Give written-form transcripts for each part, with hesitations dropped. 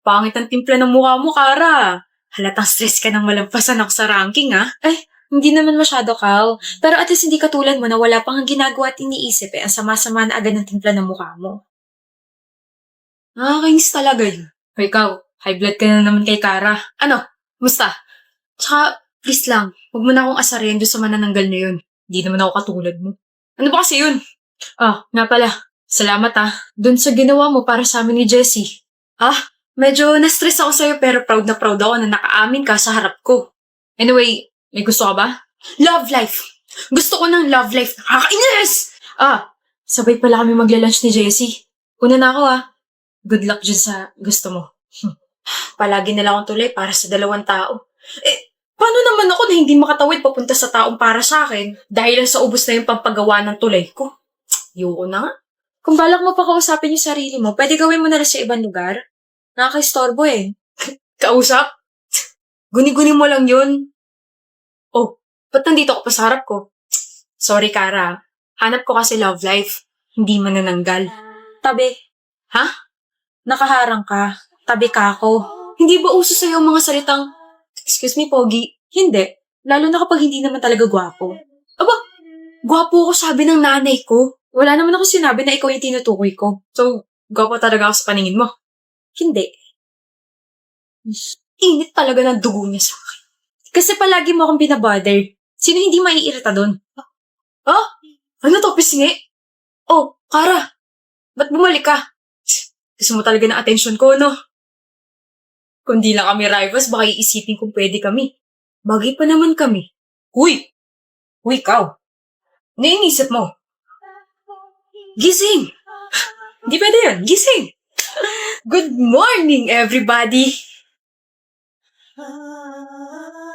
Pangit ang timpla ng mukha mo, Kara. Halatang stress ka nang malampasan ako sa ranking, ah. Hindi naman masyado, Kal. Pero at least hindi katulad mo na wala pang ginagawa at iniisip Ang sama-sama na agad ng timpla ng mukha mo. Nakakainis talaga yun. O ikaw, high blood ka na naman kay Kara. Ano? Musta? Tsaka, please lang, huwag mo na akong asarin doon sa manananggal na yun. Hindi naman ako katulad mo. Ano ba kasi yun? Nga pala. Salamat doon sa ginawa mo para sa amin ni Jessie. Medyo na-stress ako sa'yo pero proud na proud ako na nakaamin ka sa harap ko. Anyway, may gusto ka ba? Love life! Gusto ko ng love life. Nakakainis! Sabay pala kami magla-lunch ni Jessie. Una na ako Good luck dyan sa gusto mo. Palagi na lang akong tuloy para sa dalawang tao. Paano naman ako na hindi makatawid papunta sa taong para sa akin dahil lang sa ubos na yung pampagawa ng tulay ko? Ayoko na nga. Kung balak mo pa kausapin yung sarili mo, pwede gawin mo na rin sa ibang lugar. Nakaka-istorbo Kausap? Guni-guni mo lang yun. Ba't nandito ko pa sa harap ko? Sorry, Kara. Hanap ko kasi love life. Hindi manananggal. Tabi. Nakaharang ka. Tabi ka ako. Hindi ba uso sa'yo ang mga salitang, excuse me, Pogi? Hindi. Lalo na kapag hindi naman talaga gwapo. Gwapo ako sabi ng nanay ko. Wala naman ako sinabi na ikaw yung tinutukoy ko. So, gwapo talaga ako sa paningin mo. Hindi. Init talaga ng dugo niya sa akin. Kasi palagi mo akong binabother. Sino hindi maiirita doon? Ano to, pisngi? Kara, ba't bumalik ka? Gusto mo talaga ng atensyon ko, no? Kung di lang kami rivals, baka iisipin kung pwede kami. Bagay pa naman kami. Uy, ikaw. Ano yung inisip mo? Gising! Di pwede yan, gising! Good morning, everybody!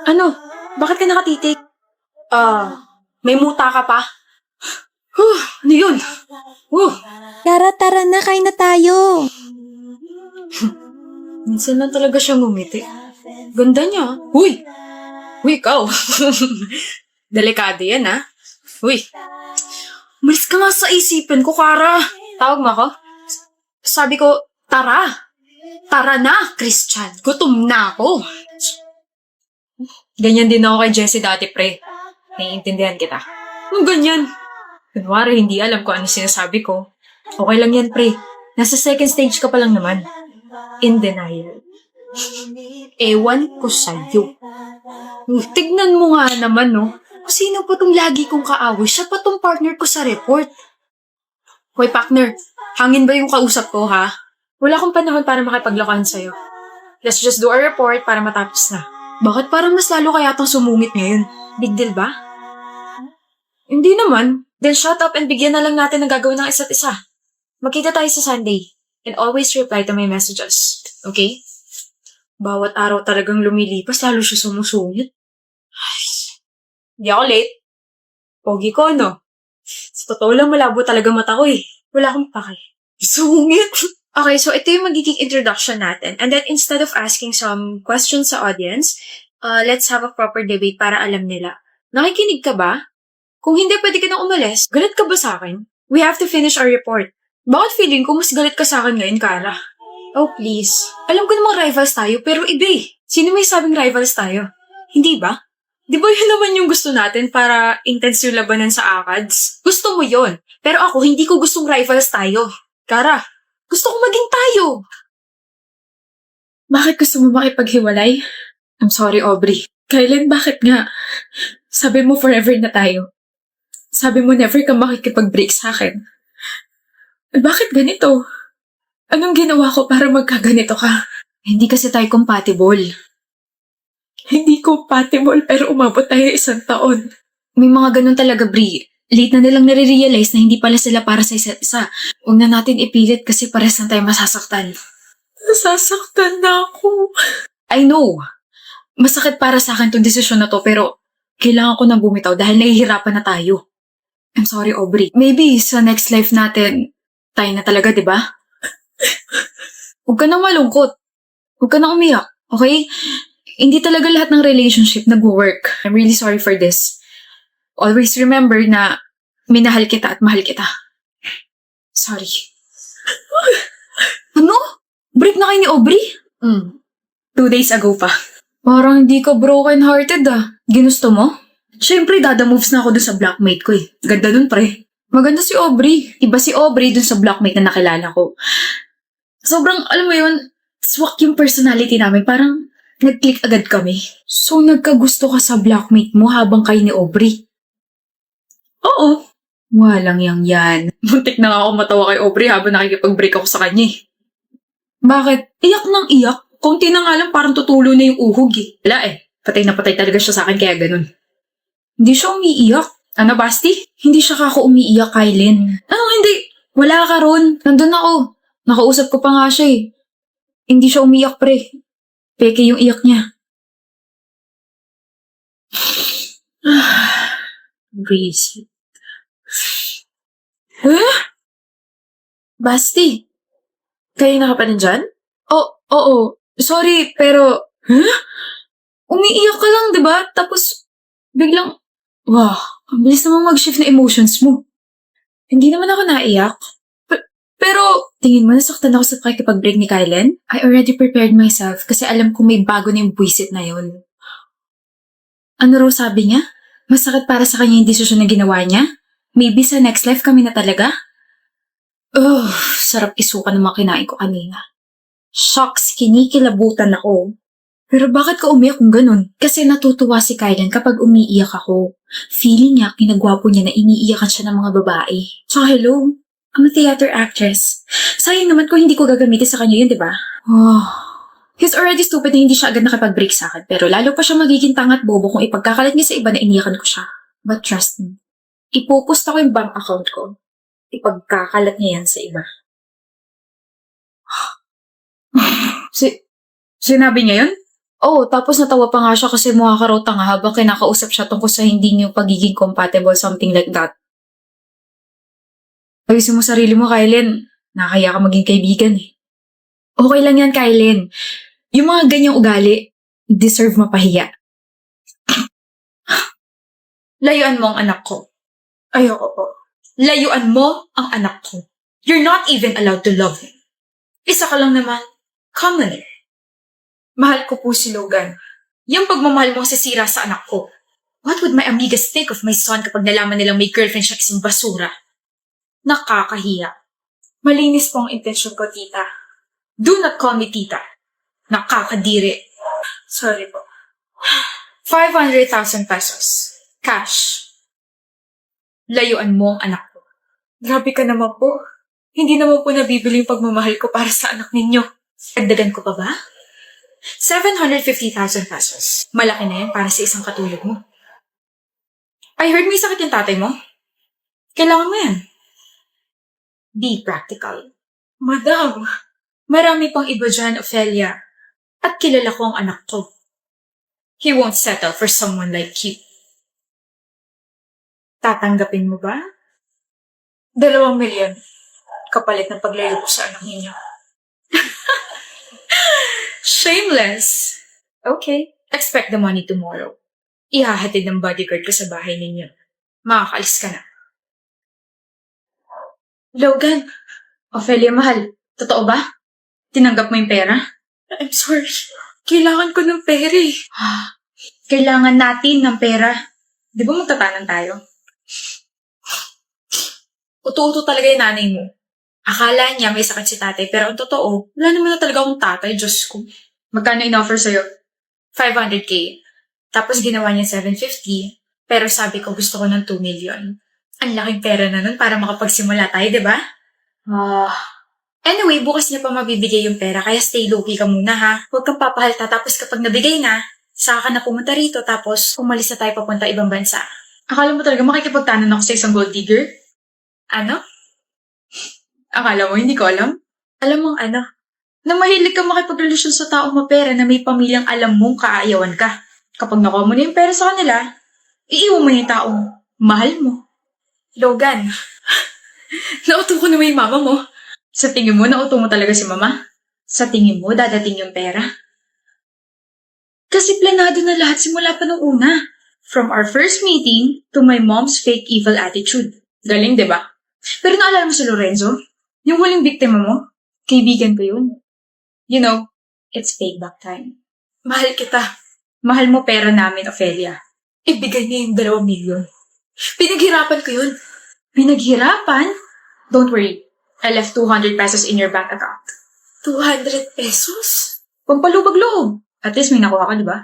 Ano? Bakit ka nakatitig? May muta ka pa? Ano yun? Tara, tara na, kain na tayo. Minsan lang talaga siya ngumiti. Ganda niya. Uy, ikaw. Delikado yan, Umalis ka nga sa isipin ko, Kara. Tawag mo ako? Sabi ko, tara. Tara na, Christian. Gutom na ako. Ganyan din ako kay Jessie dati, pre. Naiintindihan kita. Ang ganyan. Kunwari, hindi alam kung ano sinasabi ko. Okay lang yan, pre. Nasa second stage ka pa lang naman. In denial. Ewan ko sa'yo. Tignan mo nga naman, no? Kung sino pa tong lagi kong kaaway, siya pa tong partner ko sa report. Hoy, partner. Hangin ba yung kausap ko, ha? Wala akong panahon para makipaglokohan sa'yo. Let's just do our report para matapos na. Bakit parang mas lalo kaya tang sumungit ngayon? Big deal ba? Hindi naman. Then shut up and bigyan na lang natin ng gagawin ng isa't isa. Magkita tayo sa Sunday. And always reply to my messages. Okay? Bawat araw talagang lumilipas, lalo siya sumusungit. Di ako late. Pogi ko, no? Sa totoo lang, malabo talaga mata ko Wala akong pake. Sungit! Okay, so ito yung magiging introduction natin. And then instead of asking some questions sa audience, let's have a proper debate para alam nila. Nakikinig ka ba? Kung hindi, pwede ka nang umalis. Galit ka ba sa akin? We have to finish our report. Bakit feeling ko mas galit ka sa akin ngayon, Kara? Oh, please. Alam ko namang rivals tayo, pero iba Sino may sabing rivals tayo? Hindi ba? Di ba yun naman yung gusto natin para intense yung labanan sa ACADS? Gusto mo yon. Pero ako, hindi ko gustong rivals tayo. Kara, gusto ko maging tayo. Bakit gusto mo makipaghiwalay? I'm sorry, Aubrey. Kailan, bakit nga? Sabi mo forever na tayo. Sabi mo never ka makikipag-break sa akin. Bakit ganito? Anong ginawa ko para magkaganito ka? Hindi kasi tayo compatible. Hindi compatible pero umabot tayo 1 taon. May mga ganun talaga, Bri. Late na nilang nare-realize na hindi pala sila para sa isa't isa. Huwag na natin ipilit kasi pares na tayo masasaktan. Nasasaktan na ako. I know. Masakit para sa akin tong desisyon na to pero kailangan ko nang bumitaw dahil nahihirapan na tayo. I'm sorry, Aubrey. Maybe sa next life natin, tayo na talaga, di ba? Huwag ka nang malungkot. Huwag ka nang umiyak, okay? Hindi talaga lahat ng relationship nag-work. I'm really sorry for this. Always remember na minahal kita at mahal kita. Sorry. Ano? Break na kayo ni Aubrey? 2 days ago pa. Parang hindi ka broken-hearted Ginusto mo? Siyempre, dada moves na ako dun sa blockmate ko Ganda nun, pre. Maganda si Aubrey. Iba si Aubrey dun sa blockmate na nakilala ko. Sobrang, alam mo yun, swak yung personality namin. Parang nag-click agad kami. So, nagkagusto ka sa blockmate mo habang kayo ni Aubrey? Oo. Walang yan. Muntik na nga ako matawa kay Aubrey habang nakikipag-break ako sa kanya Bakit? Iyak nang iyak. Konti na nga lang parang tutulo na yung uhog Wala Patay na patay talaga siya sa akin kaya ganun. Hindi siya umiiyak. Ano, Basti? Hindi siya kako umiiyak, Kylin. Ano, hindi. Wala ka ron. Nandun ako. Nakausap ko pa nga siya Hindi siya umiiyak, pre. Peke yung iyak niya. Breezy. Basti? Kayo na ka pa nandyan? Oo. Sorry, pero... Umiiyak ka lang, diba? Tapos, biglang... Wow, ang bilis namang mag-shift na emotions mo. Hindi naman ako naiyak. Pero, tingin mo nasaktan ako sa pakikipag-break ni Kylen? I already prepared myself kasi alam kong may bago na yung buwisit na yun. Ano raw sabi niya? Masakit para sa kanya yung desisyon na ginawa niya? Maybe sa next life kami na talaga? Sarap isuka ng mga kinain ko kanina. Shucks, kinikilabutan ako. Pero bakit ka umiyak kung ganun? Kasi natutuwa si Kylen kapag umiiyak ako. Feeling niya, kinagwapo niya na iniiyakan siya ng mga babae. So hello, I'm a theater actress. Sayang naman kung hindi ko gagamitin sa kanya yun, di ba? He's already stupid na hindi siya agad nakipag-break sa akin. Pero lalo pa siya magiging tangat bobo kung ipagkakalat niya sa iba na iniyakan ko siya. But trust me, ipopost ako yung bank account ko. Ipagkakalat niya yan sa iba. Sinabi niya yun? Oo, tapos natawa pa nga siya kasi mukha ka raw tanga habang kinakausap siya tungkol sa hindi niyo pagiging compatible, something like that. Ayusin mo sarili mo, Kylen. Nakakaya ka maging kaibigan Okay lang yan, Kylen. Yung mga ganyang ugali, deserve mapahiya. Layuan mo ang anak ko. Ayoko po. Layuan mo ang anak ko. You're not even allowed to love him. Isa ka lang naman. Commoner. Mahal ko po si Logan. Yung pagmamahal mo sisira sa anak ko. What would my amigas think of my son kapag nalaman nilang may girlfriend siya kasing basura? Nakakahiya. Malinis po ang intensyon ko, tita. Do not call me tita. Nakakadiri. Sorry po. 500,000 pesos. Cash. Layuan mo ang anak ko. Grabe ka naman po. Hindi naman po nabibili yung pagmamahal ko para sa anak ninyo. Dagdagan ko pa ba? 750,000 pesos. Malaki na yan para sa isang katulad mo. I heard may sakit yung tatay mo. Kailangan mo yan. Be practical. Madam, marami pang iba dyan, Ophelia. At kilala ko ang anak ko. He won't settle for someone like you. Tatanggapin mo ba? 2 milyon. Kapalit ng paglayo ko sa anak ninyo. Shameless. Okay. Expect the money tomorrow. Ihahatid ng bodyguard ko sa bahay ninyo. Makakaalis ka na. Logan. Ophelia, mahal. Totoo ba? Tinanggap mo yung pera? I'm sorry. Kailangan ko ng pera Kailangan natin ng pera. Di ba magtatanan tayo? Uto-uto talaga yung nanay mo. Akala niya may sakit si tatay, pero ang totoo, wala naman na talaga akong tatay, Diyos ko. Magkano in-offer sa'yo? 500K. Tapos ginawa niya 750, pero sabi ko gusto ko ng 2 million. Ang laking pera na nun para makapagsimula tayo, di ba? Anyway, bukas niya pa mabibigay yung pera, kaya stay low-key ka muna ha. Huwag kang papahalta, tapos kapag nabigay na, saka ka na pumunta rito, tapos umalis na tayo papunta ibang bansa. Akala mo talaga makikipagtanan ako sa isang gold digger? Ano? Akala mo, hindi ko alam? Alam mong ano? Na mahilig ka makipagrelasyon sa taong mapera na may pamilyang alam mong kaaayawan ka. Kapag nakuha mo na yung pera sa kanila, iiwan mo na yung taong mahal mo. Logan, nauto ko na may mama mo. Sa tingin mo, nauto mo talaga si mama? Sa tingin mo, dadating yung pera? Kasi planado na lahat simula pa nung una. From our first meeting to my mom's fake evil attitude. Galing, di ba? Pero naalala mo si Lorenzo? Yung huling biktima mo? Kaibigan ko yun. You know, It's payback time. Mahal kita. Mahal mo pera namin, Ophelia. Ibigay niya yung 2 milyon. Pinaghirapan ko yun. Pinaghirapan? Don't worry. I left 200 pesos in your bank account. 200 pesos? Pampalubag loob. At least may nakuha ka, di ba?